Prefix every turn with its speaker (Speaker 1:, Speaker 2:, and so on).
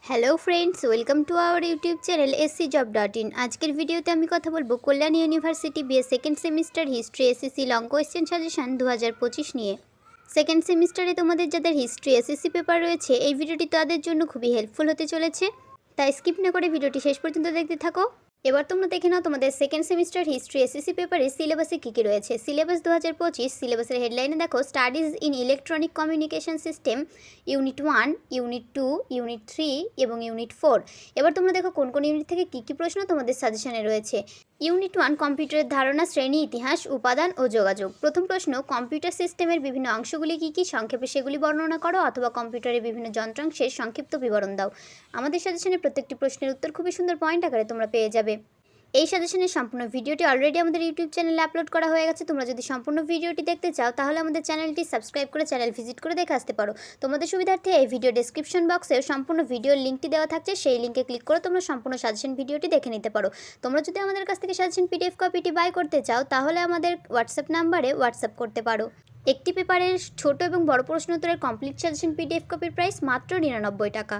Speaker 1: Hello friends, welcome to our YouTube channel scjob.in। আজকের ভিডিওতে আমি কথা বলবো Kalyan university BA second semester history SSC long question suggestion 2025 নিয়ে। সেকেন্ড সেমিস্টারে তোমাদের যাদের হিস্ট্রি এসএসসি পেপার রয়েছে, এই ভিডিওটি তাদের জন্য খুবই হেল্পফুল হতে চলেছে, তাই স্কিপ না করে ভিডিওটি শেষ পর্যন্ত দেখতে থাকো। এবার তোমরা দেখে নাও তোমাদের সেকেন্ড সেমিস্টার হিস্ট্রি এসএসসি পেপারে সিলেবাসে কী কী রয়েছে। সিলেবাস 2025, সিলেবাসের হেডলাইনে দেখো studies in electronic communication system unit 1, unit 2, unit 3 এবং ইউনিট 4। এবার তোমরা দেখো কোন কোন ইউনিট থেকে কী কী প্রশ্ন তোমাদের সাজেশনে রয়েছে। ইউনিট 1, কম্পিউটারের ধারণা, শ্রেণী, ইতিহাস, উপাদান ও যোগাযোগ। প্রথম প্রশ্ন, কম্পিউটার সিস্টেমের বিভিন্ন অংশগুলি কী কী, সংক্ষেপে সেগুলি বর্ণনা করো, অথবা কম্পিউটারের বিভিন্ন যন্ত্রাংশের সংক্ষিপ্ত বিবরণ দাও। আমাদের সাজেশনে প্রত্যেকটি প্রশ্নের উত্তর খুবই সুন্দর পয়েন্ট আকারে তোমরা পেয়ে যাবে। এই সাজেশনের সম্পূর্ণ ভিডিওটি অলরেডি আমাদের ইউটিউব চ্যানেলে আপলোড করা হয়ে গেছে। তোমরা যদি সম্পূর্ণ ভিডিওটি দেখতে চাও তাহলে আমাদের চ্যানেলটি সাবস্ক্রাইব করে চ্যানেল ভিজিট করে দেখে আসতে পারো। তোমাদের সুবিধার্থে এই ভিডিও ডেসক্রিপশন বক্সে সম্পূর্ণ ভিডিওর লিঙ্কটি দেওয়া থাকছে, সেই লিঙ্কে ক্লিক করে তোমরা সম্পূর্ণ সাজেশন ভিডিওটি দেখে নিতে পারো। তোমরা যদি আমাদের কাছ থেকে সাজেশন পিডিএফ কপিটি বাই করতে চাও তাহলে আমাদের হোয়াটসঅ্যাপ নাম্বারে হোয়াটসঅ্যাপ করতে পারো। একটি পেপারের ছোট এবং বড় প্রশ্নোত্তরের কমপ্লিট সাজেশন পিডিএফ কপির প্রাইস মাত্র 99 টাকা।